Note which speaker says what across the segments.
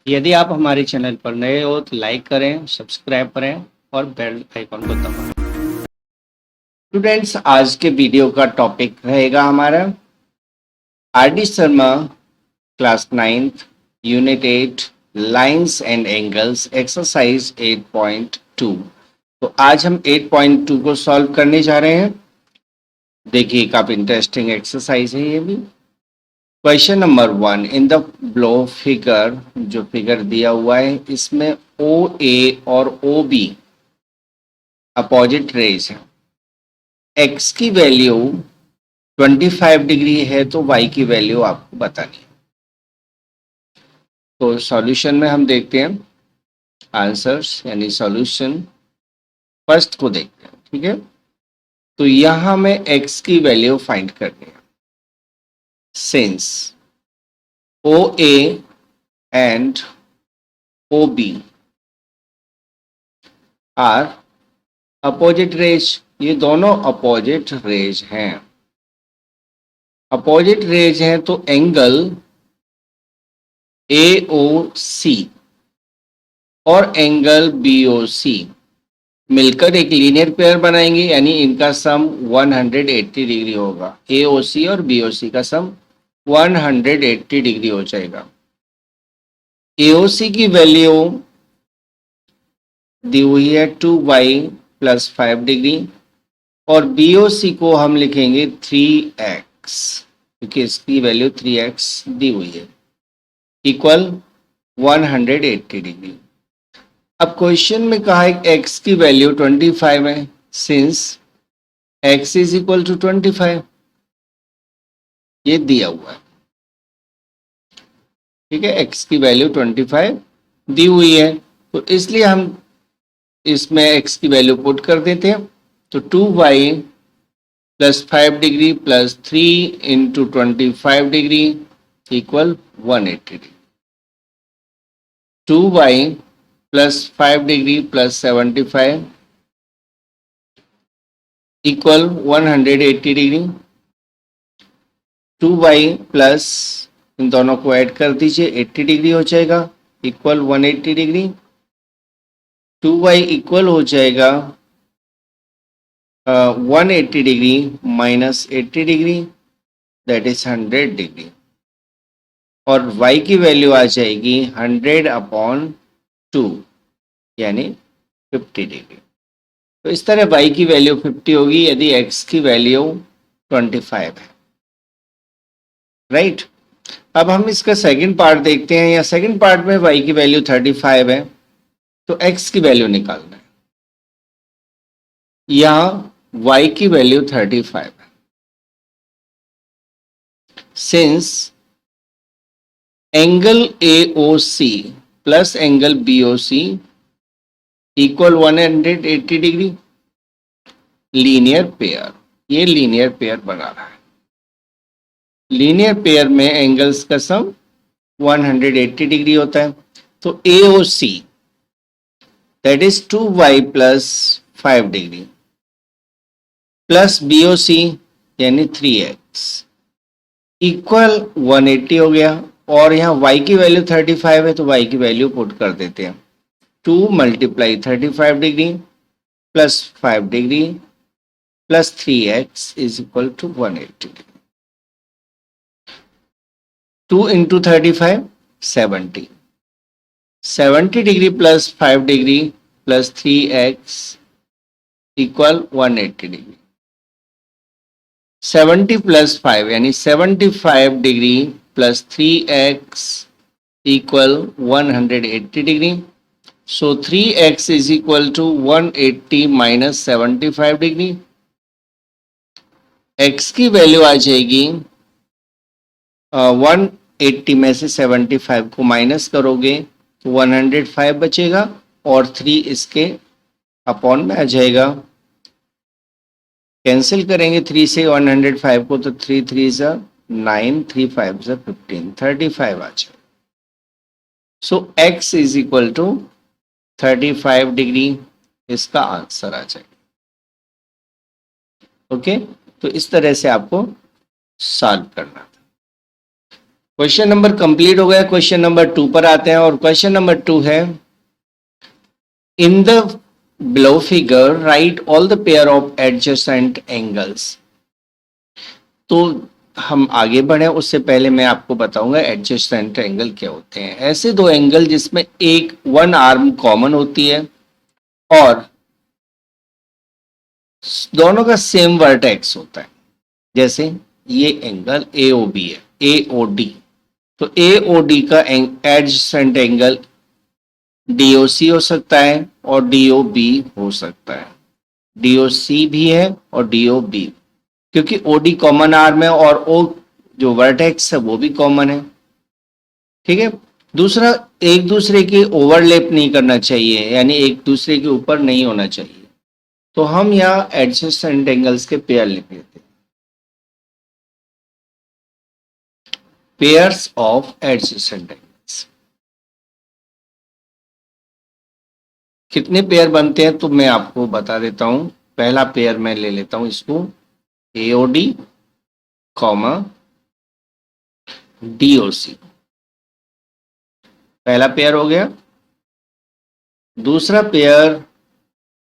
Speaker 1: यदि आप हमारे चैनल पर नए हो तो लाइक करें, सब्सक्राइब करें और बेल आइकन को दबाएं। स्टूडेंट्स, आज के वीडियो का टॉपिक रहेगा हमारा RD. Sharma class 9th unit 8 lines and angles exercise 8.2। तो आज हम 8.2 को सॉल्व करने जा रहे हैं। देखिए, काफी इंटरेस्टिंग एक्सरसाइज है ये भी। Question number 1 in the blow figure, जो फिगर दिया हुआ है इसमें ओ ए और ओ बी अपोजिट रेज है। एक्स की वैल्यू 25 डिग्री है तो वाई की वैल्यू आपको बतानी है। तो सॉल्यूशन में हम देखते हैं आंसर्स यानी सॉल्यूशन। फर्स्ट को देखते हैं, ठीक है। तो यहां हमें एक्स की वैल्यू फाइंड करनी है। Since O A and O B are opposite rays, ये दोनों अपोजिट रेज हैं। अपोजिट रेज हैं तो एंगल AOC और एंगल BOC मिलकर एक लीनियर पेयर बनाएंगे, यानी इनका सम 180 डिग्री होगा। AOC और BOC का सम 180 डिग्री हो जाएगा। AOC की वैल्यू दी हुई है 2y + 5 डिग्री और BOC को हम लिखेंगे 3x, क्योंकि इसकी वैल्यू 3x दी हुई है, इक्वल 180 डिग्री। अब क्वेश्चन में कहा है x की वैल्यू 25 है, since x is equal to 25, ये दिया हुआ है, ठीक है। x की वैल्यू 25 दी हुई है, तो इसलिए हम इसमें x की वैल्यू पुट कर देते हैं। तो 2y + 5 degree + 3 × 25 degree equal 180 degree. 2y + 5 degree + 75 equal 180 degree. 2y plus इन दोनों को ऐड कर दीजिए, 80 डिग्री हो जाएगा, इक्वल 180 डिग्री। 2y इक्वल हो जाएगा 180 degree - 80 degree, that is 100 degree, और y की वैल्यू आ जाएगी 100/2 यानी 50 डिग्री। तो इस तरह y की वैल्यू 50 होगी यदि x की वैल्यू 25 है, राइट। अब हम इसका सेकंड पार्ट देखते हैं। या सेकंड पार्ट में y की वैल्यू 35 है, तो x की वैल्यू निकालना है। यहां y की वैल्यू 35 है, since angle AOC plus angle BOC equal 180 degree, linear pair, ये लीनियर पेयर बना रहा है। लीनियर पेयर में एंगल्स का सम 180 डिग्री होता है। तो AOC that is 2y + 5 degree plus BOC यानी 3x इक्वल 180 हो गया। और यहाँ y की वैल्यू 35 है तो y की वैल्यू पुट कर देते हैं। 2 × 35 degree + 5 degree + 3x is equal to 180 degree. 2 × 35 70, 70 degree + 5 degree + 3x equal 180 degree. 70 + 5 यानी 75 degree + 3x equal 180 degree. So 3x is equal to 180 - 75 degree. x की वैल्यू आ जाएगी 180 में से 75 को माइनस करोगे तो 105 बचेगा और 3 इसके अपॉन में आ जाएगा। कैंसिल करेंगे 3 से 105 को तो 3 3 ज़ा 9, 3 5 ज़ा 15, 35 आ जाएगा। So x is equal to 35 degree इसका आंसर आ जाएगा। ओके, तो इस तरह से आपको सॉल्व करना था। क्वेश्चन नंबर कंप्लीट हो गया। क्वेश्चन नंबर 2 पर आते हैं और क्वेश्चन नंबर 2 है in the below figure right all the pair of adjacent angles. तो हम आगे बढ़े उससे पहले मैं आपको बताऊंगा एडजेसेंट एंगल क्या होते हैं। ऐसे दो एंगल जिसमें एक वन आर्म कॉमन होती है और दोनों का सेम वर्टेक्स होता है। जैसे ये एंगल AOB है, AOD। तो AOD का एडजेसेंट एंगल DOC हो सकता है और DOB हो सकता है। DOC भी है और DOB, क्योंकि OD कॉमन आर्म है और O जो वर्टेक्स है वो भी कॉमन है। ठीक है। दूसरा, एक दूसरे के ओवरलैप नहीं करना चाहिए, यानी एक दूसरे के ऊपर नहीं होना चाहिए। तो हम यहाँ एडजेसेंट एंगल्स के पेयर लिख लेते हैं। पेयर्स ऑफ एडजेसेंट एंगल्स कितने पेयर बनते हैं तो मैं आपको बता देता हूं। पहला पेयर मैं ले लेता हूं इसको AOD कॉमा DOC, पहला पेयर हो गया। दूसरा पेयर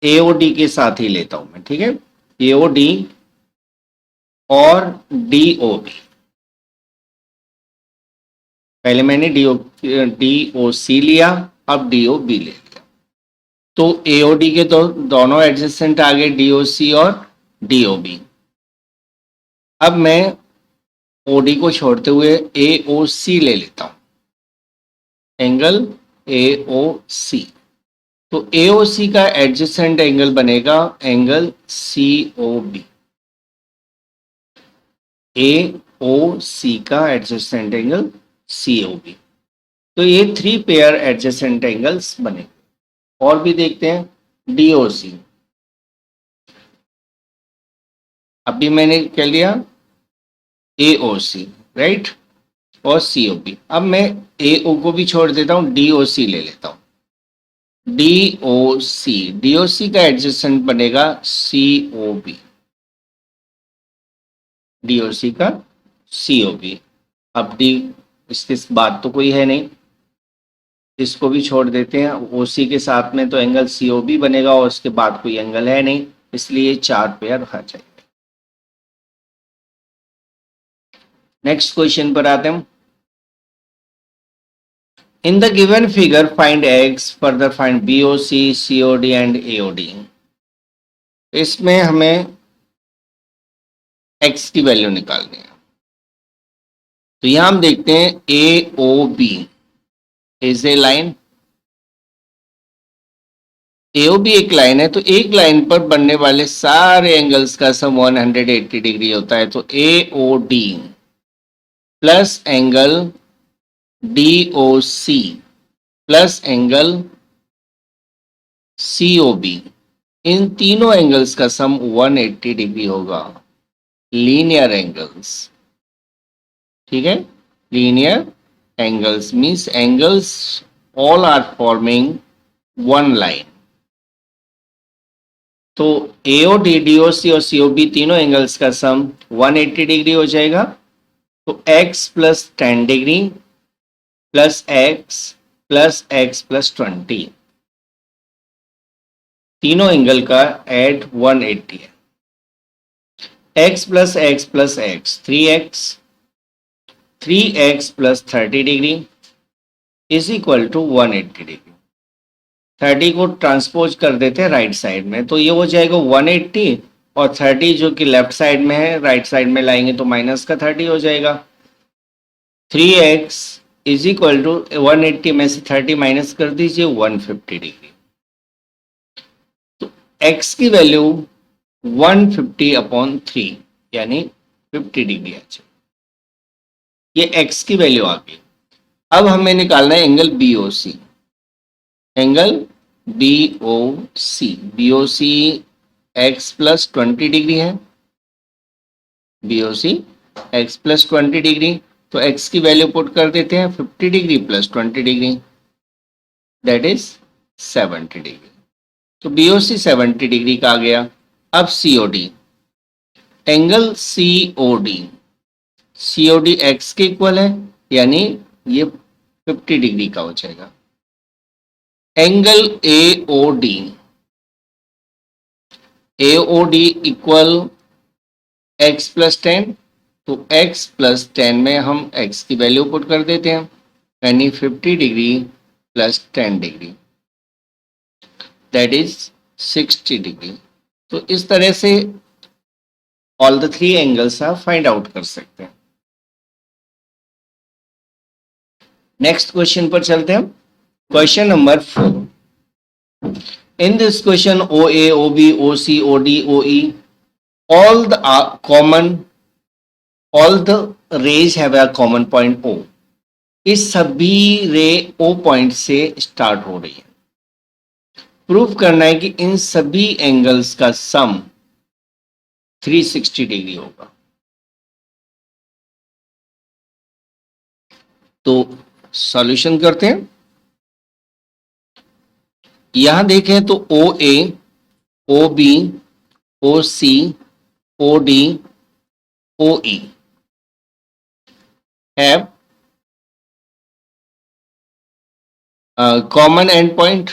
Speaker 1: AOD के साथ ही लेता हूं मैं, ठीक है। AOD और DOB, पहले मैंने DOC लिया, अब DOB ले लिया। तो AOD के तो दोनों एडजेसेंट आ गए, DOC और DOB। अब मैं OD को छोड़ते हुए AOC ले लेता हूं, एंगल AOC। तो AOC का एडजेसेंट एंगल बनेगा एंगल COB। AOC का एडजेसेंट एंगल COB। तो ये 3 पेयर एडजेसेंट एंगल्स बने। और भी देखते हैं DOC। अभी मैंने क्या लिया AOC, राइट, और COB। अब मैं AO को भी छोड़ देता हूं, DOC ले लेता हूं। DOC का एडजेसेंट बनेगा COB। DOC का COB। अब D इसके बाद तो कोई है नहीं, इसको भी छोड़ देते हैं। OC के साथ में तो एंगल COB बनेगा और उसके बाद कोई एंगल है नहीं, इसलिए 4 पेयर आ जाएंगे। नेक्स्ट क्वेश्चन पर आते हैं। In the given figure find x, further find BOC, COD and AOD। इसमें हमें x की वैल्यू निकालनी है। तो यहां हम देखते हैं AOB is a line. AOB एक लाइन है, तो एक लाइन पर बनने वाले सारे एंगल्स का सम 180 डिग्री होता है। तो AOD plus angle DOC plus angle COB, इन तीनों एंगल्स का सम 180 डिग्री होगा। लीनियर एंगल्स, ठीक है। Linear angles means angles all are forming one line. तो AOD, DOC और COB तीनों एंगल्स का सम 180 डिग्री हो जाएगा। तो x plus 10 degree plus x plus 20, तीनों एंगल का एड 180 है। x plus x 3x plus 30 degree is equal to 180 degree. 30 को ट्रांसपोज कर देते हैं राइट साइड में, तो ये हो जाएगा 180 और 30 जो कि लेफ्ट साइड में है राइट साइड में लाएंगे तो माइनस का 30 हो जाएगा। 3x इज इक्वल टू 180 में से 30 माइनस कर दीजिए 150 डिग्री। तो x की वैल्यू 150/3 यानी 50 डिग्री आ जाए। ये x की वैल्यू आ गई। अब हमें निकालना है angle BOC। Angle BOC x plus 20 degree है। BOC x प्लस 20 डिग्री, तो x की वैल्यू पुट कर देते हैं 50 degree plus 20 degree, that is 70 degree. तो BOC 70 डिग्री का आ गया। अब COD, एंगल COD x के इक्वल है यानी ये 50 डिग्री का हो जाएगा। Angle AOD, AOD equal x plus 10, तो x प्लस 10 में हम x की वैल्यू पुट कर देते हैं, यानी 50 degree plus 10 degree, that is 60 degree. तो इस तरह से ऑल द थ्री एंगल्स आप फाइंड आउट कर सकते हैं। नेक्स्ट क्वेश्चन पर चलते हैं। Question number 4। In this question, OA, OB, OC, OD, OE, all the all the rays have a common point O. इस सभी रे O पॉइंट से स्टार्ट हो रही है। प्रूव करना है कि इन सभी एंगल्स का सम 360 डिग्री होगा। तो सॉल्यूशन करते हैं। यहां देखें तो OA, OB, OC, OD, OE have common and point.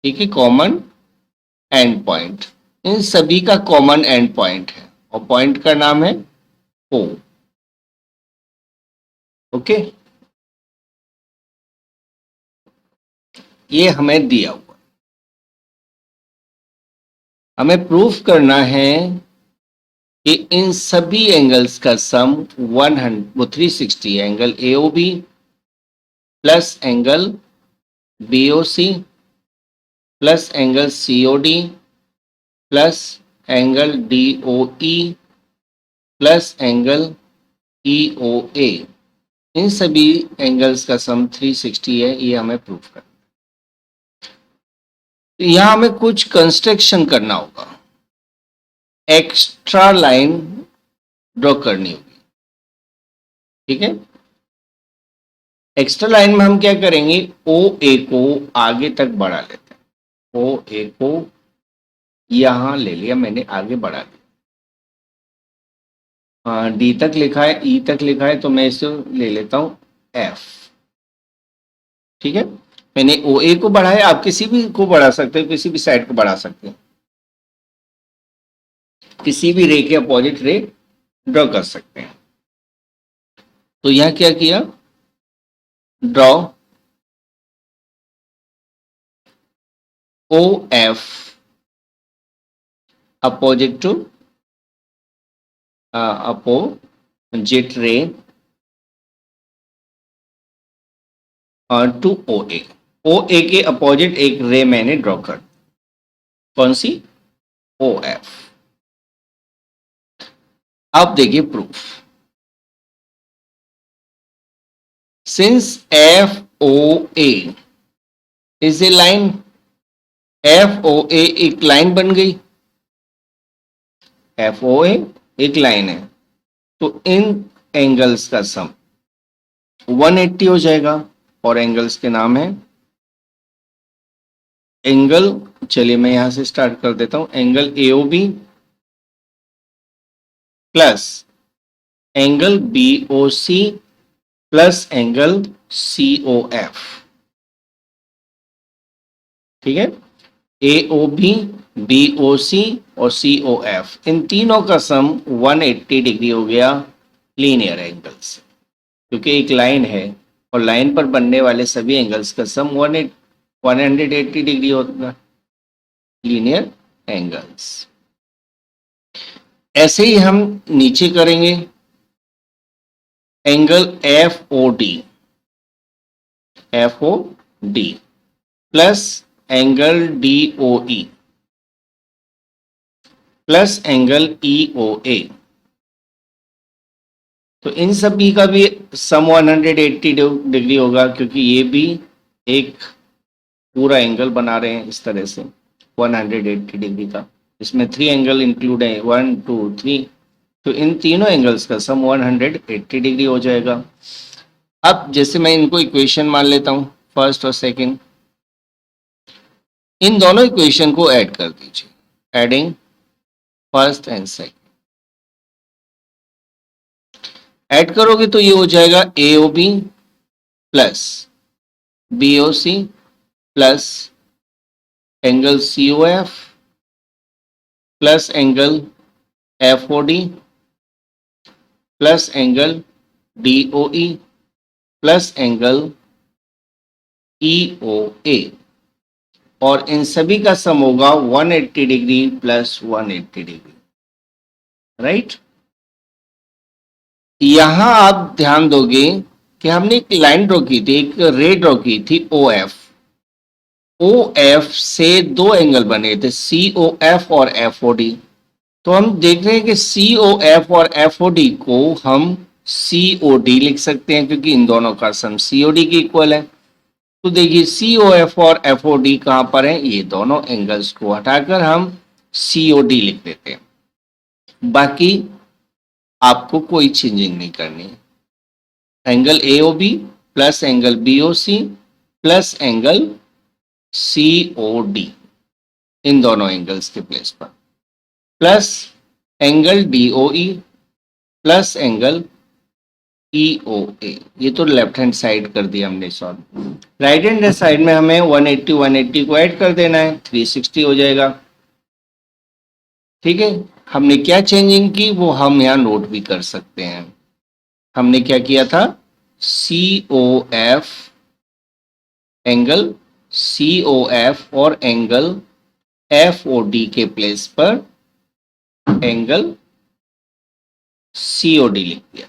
Speaker 1: ठीक है, कॉमन एंड पॉइंट, इन सभी का कॉमन एंड पॉइंट है और पॉइंट का नाम है O। ओके, ये हमें दिया हुआ। हमें प्रूफ करना है कि इन सभी एंगल्स का सम 360, angle AOB plus angle BOC plus angle COD plus angle DOE plus angle EOA, इन सभी एंगल्स का सम 360 है। ये हमें प्रूफ करना है। तो यहां हमें कुछ कंस्ट्रक्शन करना होगा, एक्स्ट्रा लाइन ड्रॉ करनी होगी। ठीक है, एक्स्ट्रा लाइन में हम क्या करेंगे, OA को आगे तक बढ़ा लेते हैं। OA को यहां ले लिया मैंने, आगे बढ़ा लिया। D तक लिखा है, E तक लिखा है, तो मैं इसे ले लेता हूं F। ठीक है, मैंने OA को बढ़ाया, आप किसी भी को बढ़ा सकते हो, किसी भी साइड को बढ़ा सकते हैं, किसी भी रे के अपोजिट रे ड्रॉ कर सकते हैं। तो यहां क्या किया, draw OF opposite to opposite ray to OA। OA के अपोजिट एक रे मैंने ड्रॉ कर, कौन सी, OF। अब देखिए proof. Since FOA is a line, FOA एक लाइन बन गई, FOA एक लाइन है, तो इन एंगल्स का सम 180 हो जाएगा। और एंगल्स के नाम है एंगल, चलिए मैं यहां से स्टार्ट कर देता हूं, angle AOB plus angle BOC plus angle COF। ठीक है, AOB, BOC और COF, इन तीनों का सम 180 डिग्री हो गया लीनियर एंगल से, क्योंकि एक लाइन है और लाइन पर बनने वाले सभी एंगल्स का सम 180 डिग्री होगा, लीनियर एंगल्स। ऐसे ही हम नीचे करेंगे, angle FOD plus angle DOE plus angle EOA, तो इन सभी का भी सम 180 डिग्री होगा, क्योंकि ये भी एक पूरा एंगल बना रहे हैं इस तरह से 180 डिग्री का। इसमें 3 एंगल इंक्लूड है, 1 2 3, तो इन तीनों एंगल्स का सम 180 डिग्री हो जाएगा। अब जैसे मैं इनको इक्वेशन मान लेता हूं, फर्स्ट और सेकंड, इन दोनों इक्वेशन को ऐड कर दीजिए, adding first and second. Add करोगे तो ये हो जाएगा AOB plus BOC plus angle COF plus angle FOD plus angle DOE plus angle EOA, और इन सभी का सम होगा 180 डिग्री प्लस 180 डिग्री, राइट। यहां आप ध्यान दोगे कि हमने एक लाइन ड्रॉ की थी, एक रे ड्रॉ की थी OF। OF से दो एंगल बने थे, COF और FOD। तो हम देख रहे हैं कि COF और FOD को हम COD लिख सकते हैं, क्योंकि इन दोनों का सम COD के इक्वल है। तो देखिए COF और FOD कहां पर है, ये दोनों एंगल्स को हटाकर हम COD लिख देते हैं। बाकी आपको कोई चेंजिंग नहीं करनी है। Angle AOB plus angle BOC plus angle COD, इन दोनों एंगल्स के प्लेस पर, plus angle DOE plus angle EOA। ये तो लेफ्ट हैंड साइड कर दिया हमने सॉल्व। राइट हैंड साइड में हमें 180 को ऐड कर देना है, 360 हो जाएगा। ठीक है, हमने क्या चेंजिंग की वो हम यहाँ नोट भी कर सकते हैं। हमने क्या किया था, COF एंगल COF और एंगल FOD के प्लेस पर एंगल COD लिख दिया,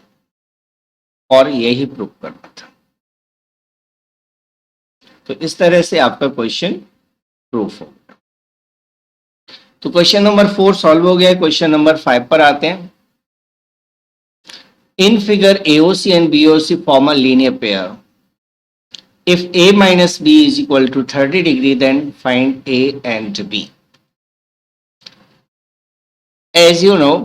Speaker 1: और यही प्रूव करना था। तो इस तरह से आपका क्वेश्चन प्रूफ होगा। तो क्वेश्चन नंबर 4 सॉल्व हो गया है। क्वेश्चन नंबर 5 पर आते हैं। In figure AOC and BOC form a linear pair. If A minus B is equal to 30 degree, then find A and B. As you know,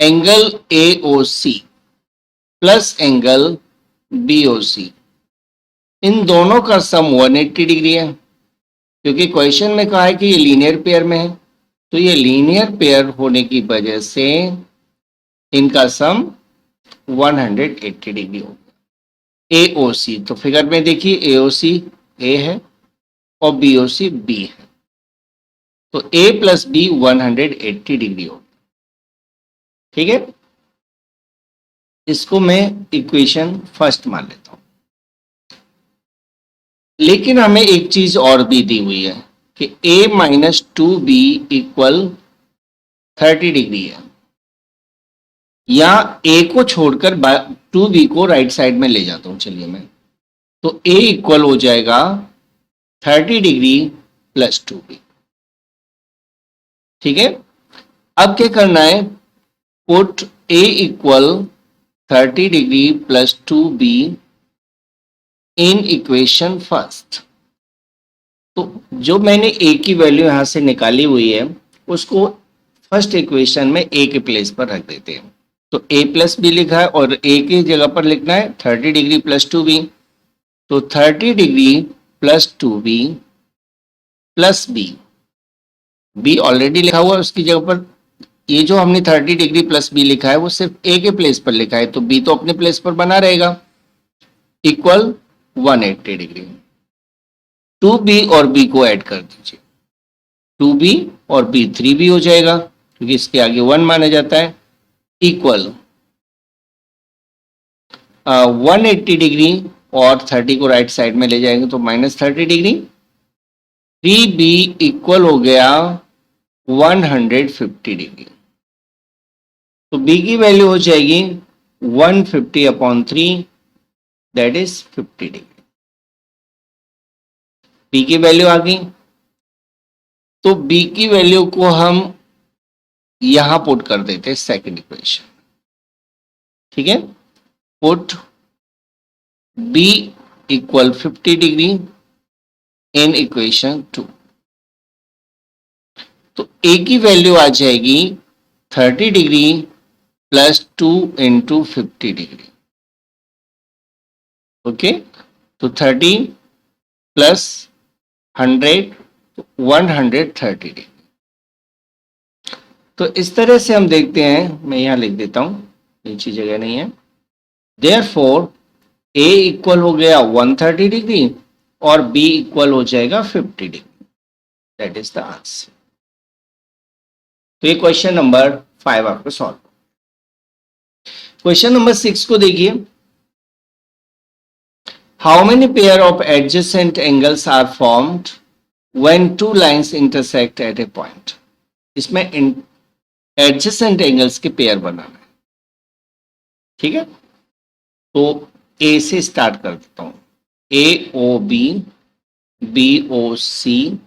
Speaker 1: angle AOC plus angle BOC, इन दोनों का sum 180 degree है। क्योंकि question में कहा है कि ये linear pair में है, तो ये लीनियर पेयर होने की वजह से इनका सम 180 डिग्री होगा। AOC, तो फिगर में देखिए AOC A है और BOC B है, तो A प्लस B 180 डिग्री होगा। ठीक है, इसको मैं इक्वेशन फर्स्ट मान लेता हूं। लेकिन हमें एक चीज और भी दी हुई है कि A minus 2B equal 30 degree है। या A को छोड़कर 2B को राइट साइड में ले जाता हूं, चलिए मैं, तो A इक्वल हो जाएगा 30 डिग्री प्लस 2B। ठीक है, अब क्या करना है, put A equal 30 degree plus 2B in equation first. तो जो मैंने A की वैल्यू यहां से निकाली हुई है उसको फर्स्ट इक्वेशन में A के प्लेस पर रख देते हैं। तो A प्लस बी लिखा है और A की जगह पर लिखना है 30 डिग्री प्लस 2B। तो 30 degree plus 2B plus B, B already लिखा हुआ है उसकी जगह पर। ये जो हमने 30 डिग्री प्लस B लिखा है वो सिर्फ A के प्लेस पर लिखा है, तो B तो अपने प्लेस पर बना रहेगा, इक्वल 180 डिग्री। 2B और B को ऐड कर दीजिए, 2B और B 3B हो जाएगा, क्योंकि इसके आगे 1 माना जाता है, इक्वल 180 डिग्री और 30 को राइट साइड में ले जाएंगे तो माइनस 30 डिग्री। 3B इक्वल हो गया 150 डिग्री। तो B की वैल्यू हो जाएगी 150/3, दैट इज 50 डिग्री। B की वैल्यू आ गई, तो B की वैल्यू को हम यहां पुट कर देते हैं सेकंड इक्वेशन। ठीक है, put B equal 50 degree in equation 2। तो A की वैल्यू आ जाएगी 30 degree plus 2 into 50 degree. Okay, तो 30 प्लस 100 130 डिग्री। तो इस तरह से हम देखते हैं, मैं यहां लिख देता हूं, नीचे जगह नहीं है। देयरफॉर ए इक्वल हो गया 130 डिग्री और बी इक्वल हो जाएगा 50 degree. That is the answer. तो ये क्वेश्चन नंबर 5 आपको सॉल्व। क्वेश्चन नंबर 6 को देखिए। How many pair of adjacent angles are formed when two lines intersect at a point. इसमें एडजेसेंट एंगल्स के पेयर बनाना है, ठीक है। तो ए से स्टार्ट कर देता हूं। ए ओ बी, बी ओ सी,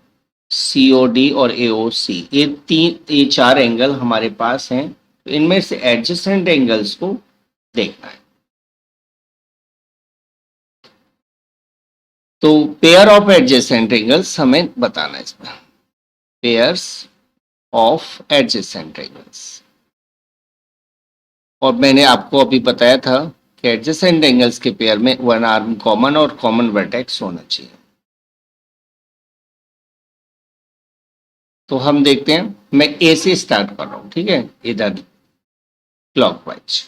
Speaker 1: सी ओ डी और ए ओ सी, ये 4 एंगल हमारे पास हैं। तो इनमें से एडजेसेंट एंगल्स को देखना है। तो पेयर ऑफ एडजेसेंट एंगल्स हमें बताना है इसमें। पेयर्स ऑफ एडजेसेंट एंगल्स, और मैंने आपको अभी बताया था कि एडजेसेंट एंगल्स के पेयर में वन आर्म कॉमन और कॉमन वर्टेक्स होना चाहिए। तो हम देखते हैं, मैं ए से स्टार्ट कर रहा हूं, ठीक है, इधर क्लॉकवाइज।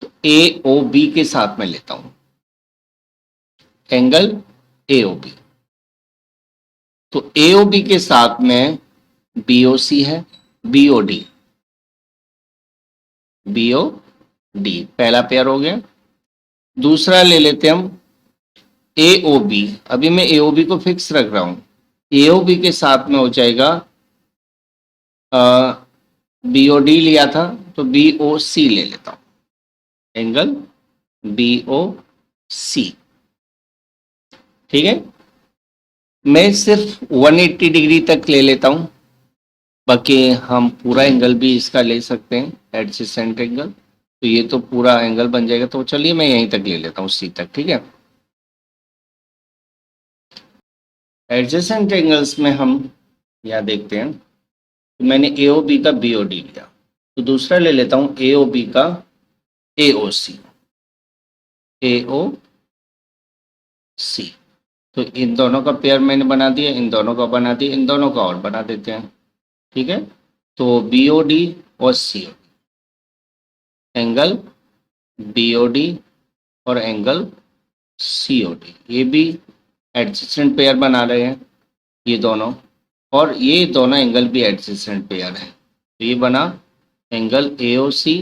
Speaker 1: तो ए ओ बी के साथ में लेता हूं एंगल ए ओ बी। तो ए ओ बी के साथ में बी ओ सी है, B O D, B O D पहला पेयर हो गया। दूसरा ले लेते हैं हम ए ओ बी। अभी मैं ए ओ बी को फिक्स रख रहा हूं। ए ओ बी के साथ में हो जाएगा, बी ओ डी लिया था तो बी ओ सी ले लेता हूं, एंगल बी ओ सी, ठीक है। मैं सिर्फ 180 डिग्री तक ले लेता हूं, बाकी हम पूरा एंगल भी इसका ले सकते हैं, एडजेसेंट एंगल। तो ये तो पूरा एंगल बन जाएगा, तो चलिए मैं यहीं तक ले लेता हूं, सी तक, ठीक है। एडजेसेंट एंगल्स में हम यहाँ देखते हैं, तो मैंने ए ओ बी का बी ओ डी लिया, तो दूसरा ले लेता हूं ए ओ बी का ए ओ सी, ए ओ सी। तो इन दोनों का पेयर मैंने बना दिया, इन दोनों का बना दिया, इन दोनों का और बना देते हैं, ठीक है। तो बी ओ डी और सी ओ, एंगल बी ओ डी और एंगल सी ओ डी, ये भी एडजेसेंट पेयर बना रहे हैं ये दोनों, और ये दोनों एंगल भी एडजेसेंट पेयर है। तो ये बना एंगल ए ओ सी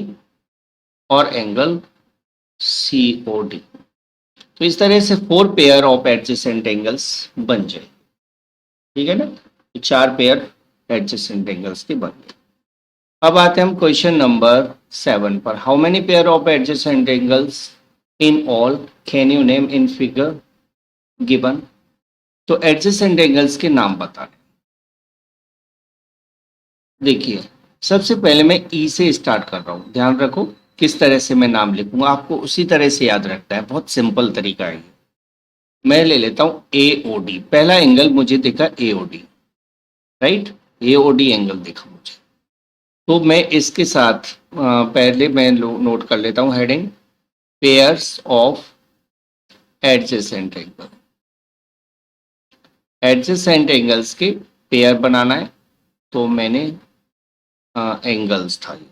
Speaker 1: और एंगल सी ओ डी। तो इस तरह से 4 पेयर ऑफ एडजेसेंट एंगल्स बन जाए, ठीक है ना। तो 4 पेयर एडजेसेंट एंगल्स के बन गए। अब आते हैं हम क्वेश्चन नंबर 7 पर। How many pair of adjacent angles in all can you name in figure given. तो एडजेसेंट एंगल्स के नाम बताने। देखिए, सबसे पहले मैं ई से स्टार्ट कर रहा हूं, ध्यान रखो किस तरह से मैं नाम लिखूंगा, आपको उसी तरह से याद रखना है, बहुत सिंपल तरीका है। मैं ले लेता हूं ए ओ डी, पहला एंगल मुझे दिखा ए ओ डी, राइट, ए ओ डी एंगल दिखा मुझे। तो मैं इसके साथ पहले मैं नोट कर लेता हूं heading, pairs of adjacent angle. Adjacent angles के पेयर बनाना है, तो मैंने एंगल्स था ये।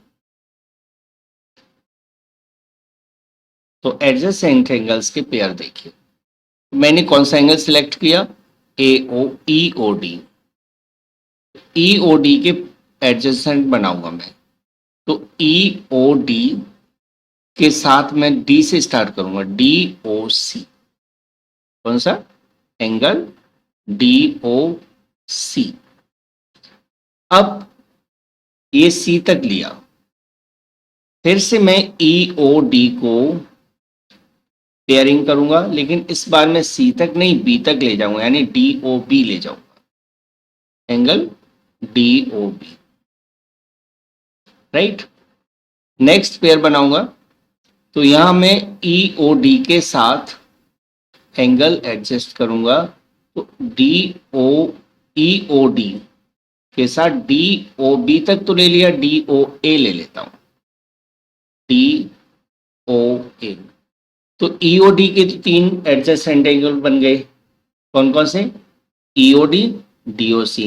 Speaker 1: तो एडजेसेंट एंगल्स के पेयर देखिए, मैंने कौन सा एंगल सिलेक्ट किया, ए ओ ई ओ डी, ई ओ डी के एडजेसेंट बनाऊंगा मैं। तो ई ओ डी के साथ मैं डी से स्टार्ट करूंगा, डी ओ सी, कौन सा एंगल डी ओ सी। अब ये सी तक लिया, फिर से मैं ई ओ डी को पेयरिंग करूंगा, लेकिन इस बार मैं सी तक नहीं बी तक ले जाऊंगा, यानी डी ओ बी ले जाऊंगा, angle D O B, right. Next pair बनाऊंगा, तो यहां मैं ई ओ डी के साथ एंगल एडजस्ट करूंगा, तो डी ओ ई ओ डी के साथ डी ओ बी तक तो ले लिया, डी ओ ए ले लेता हूं, डी ओ ए। तो ईओडी के 3 एडजेसेंट एंगल बन गए, कौन कौन से, EOD DOC,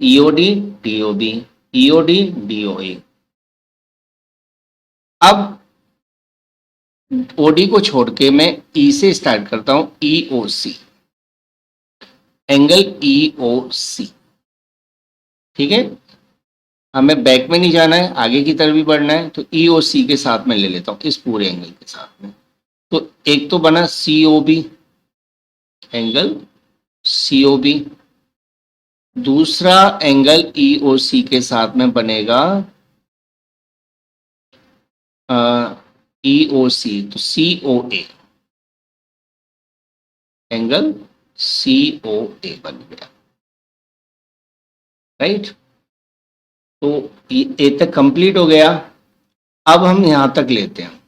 Speaker 1: EOD DOB, EOD DOA। अब OD को छोड़ के मैं E से स्टार्ट करता हूं, EOC, एंगल EOC। ठीक है, हमें बैक में नहीं जाना है, आगे की तरफ भी बढ़ना है, तो EOC के साथ में ले लेता हूं, इस पूरे एंगल के साथ में। तो एक तो बना COB, एंगल COB। दूसरा एंगल EOC के साथ में बनेगा EOC, तो COA, एंगल COA बन गया। राइट, तो ए तक कंप्लीट हो गया। अब हम यहां तक लेते हैं,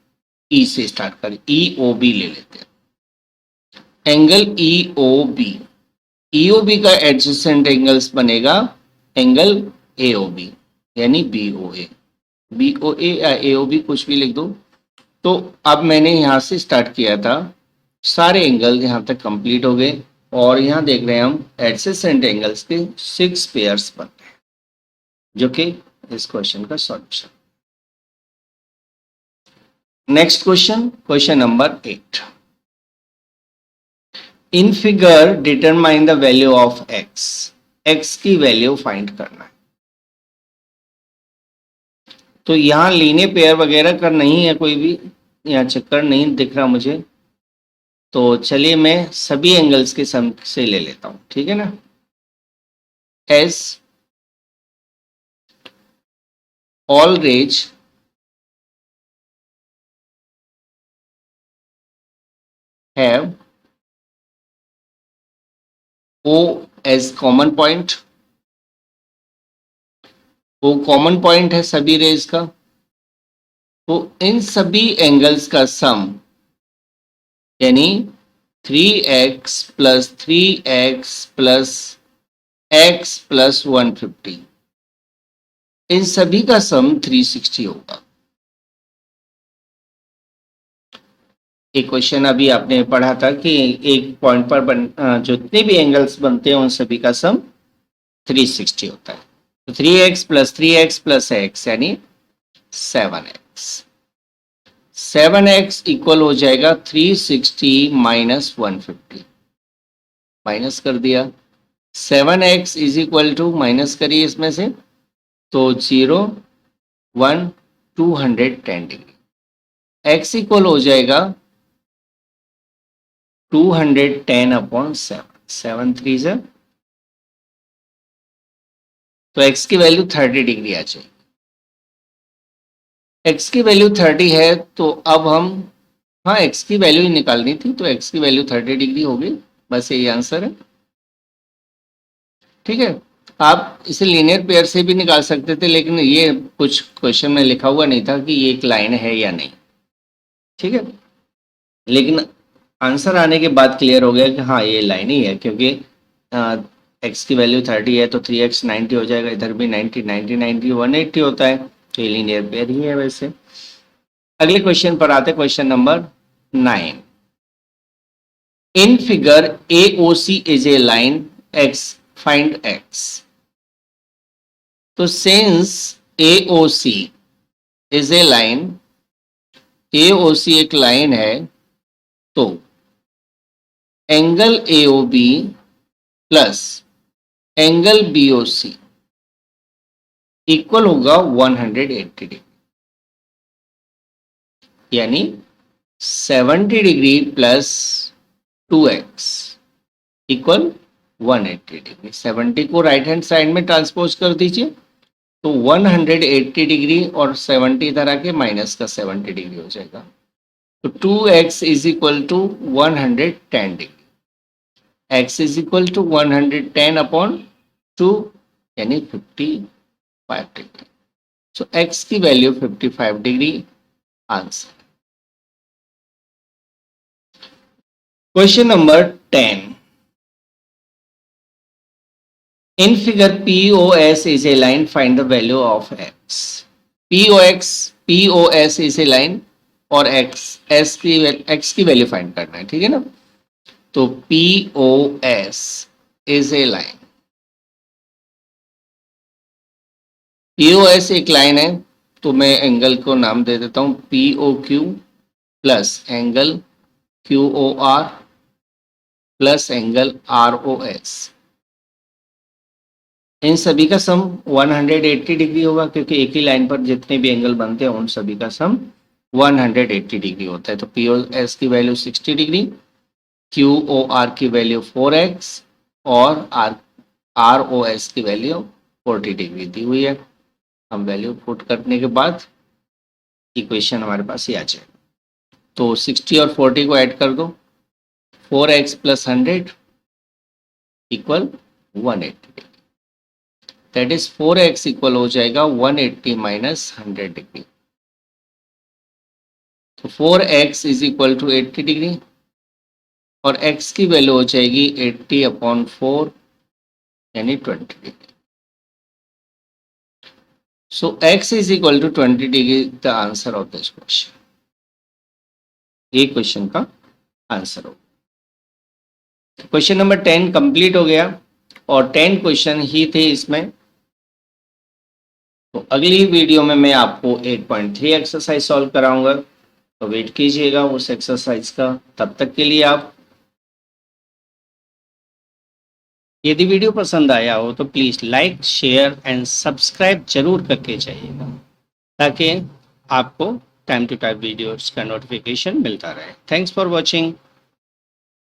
Speaker 1: ई से स्टार्ट करें, EOB ले लेते हैं, एंगल EOB। EOB का एडजेसेंट एंगल्स बनेगा एंगल AOB, यानी BOA। BOA या AOB कुछ भी लिख दो। तो अब मैंने यहां से स्टार्ट किया था, सारे एंगल यहां तक कंप्लीट हो गए, और यहां देख रहे हैं हम एडजेसेंट एंगल्स के 6 पेयर्स बन रहे हैं, जो कि इस क्वेश्चन का solution. Next question, question number 8। In figure determine the value of x. X की वैल्यू फाइंड करना है। तो यहां लीनियर पेयर वगैरह का नहीं है, कोई भी यहाँ चक्कर नहीं दिख रहा मुझे। तो चलिए मैं सभी एंगल्स के सम से ले लेता हूं, ठीक है ना। S always have O as common point। O common point है सभी रेज का, तो इन सभी एंगल्स का सम, यानी 3x plus 3x plus x plus 150, इन सभी का सम 360 होगा। एक क्वेश्चन अभी आपने पढ़ा था कि एक पॉइंट पर जितने भी एंगल्स बनते हैं उन सभी का सम 360 होता है। तो 3x plus 3x plus x यानी 7x। 7x इक्वल हो जाएगा 360 माइनस 150, माइनस कर दिया। 7x is equal to, minus करिए इसमें से, तो 0 1 210 डिग्री। x इक्वल हो जाएगा 210 अपॉन 7, 7 3 से, तो x की वैल्यू 30 डिग्री आ जाएगी। x की वैल्यू 30 है, तो अब हम, हाँ x की वैल्यू ही निकालनी थी, तो x की वैल्यू 30 डिग्री होगी, बस यही आंसर है। ठीक है, आप इसे लीनियर पेयर से भी निकाल सकते थे, लेकिन ये कुछ क्वेश्चन में लिखा हुआ नहीं था कि ये एक लाइन है या नहीं। ठीक है, लेकिन आंसर आने के बाद क्लियर हो गया कि हाँ ये लाइन ही है, क्योंकि एक्स की वैल्यू 30 है तो 3x 90 हो जाएगा, इधर भी 90 90 90 180 होता है, तो ये लीनियर पेयर ही है वैसे। अगले क्वेश्चन पर आते, question number 9। In figure AOC is a line x, find x। तो since AOC is a line, AOC एक लाइन है, तो angle AOB plus angle BOC equal होगा 180 डिग्री, यानी 70 degree plus 2x equal 180 degree. 70 को right hand side में transpose कर दीजिए, तो 180 डिग्री और 70 इधर आके माइनस का 70 डिग्री हो जाएगा, तो 2x is equal to 110 degree. x is equal to 110 upon 2, यानी 55 डिग्री। सो x की value 55 degree, answer. Question number 10। In figure POS is a line, find the value of x। POS is a line और x की value find करना है, ठीक है ना। तो POS is a line, POS एक लाइन है, तो मैं एंगल को नाम दे देता हूं POQ plus angle QOR plus angle ROS। इन सभी का सम 180 डिग्री होगा, क्योंकि एक ही लाइन पर जितने भी एंगल बनते हैं उन सभी का सम 180 डिग्री होता है। तो POS की वैल्यू 60 डिग्री, QOR की वैल्यू 4x और ROS की वैल्यू 40 डिग्री दी हुई है। हम वैल्यू पुट करने के बाद इक्वेशन हमारे पास ये आ जाएगा। तो 60 और 40 को ऐड कर दो, 4x प्लस 100 equal 180, that is 4x equal हो जाएगा 180 माइनस 100 डिग्री। तो 4x is equal to 80 degree और x की वैल्यू हो जाएगी 80/4 यानी 20 degree. So x is equal to 20 degree, the answer of this question. ये क्वेश्चन का आंसर हो। क्वेश्चन नंबर 10 कंप्लीट हो गया और 10 क्वेश्चन ही थे इसमें। तो अगली वीडियो में मैं आपको 8.3 एक्सरसाइज सॉल्व कराऊंगा, तो वेट कीजिएगा उस एक्सरसाइज का। तब तक के लिए आप, यदि वीडियो पसंद आया हो तो please like, share and subscribe जरूर करके जाइएगा, ताकि आपको टाइम टू टाइम वीडियोस का नोटिफिकेशन मिलता रहे। Thanks for watching.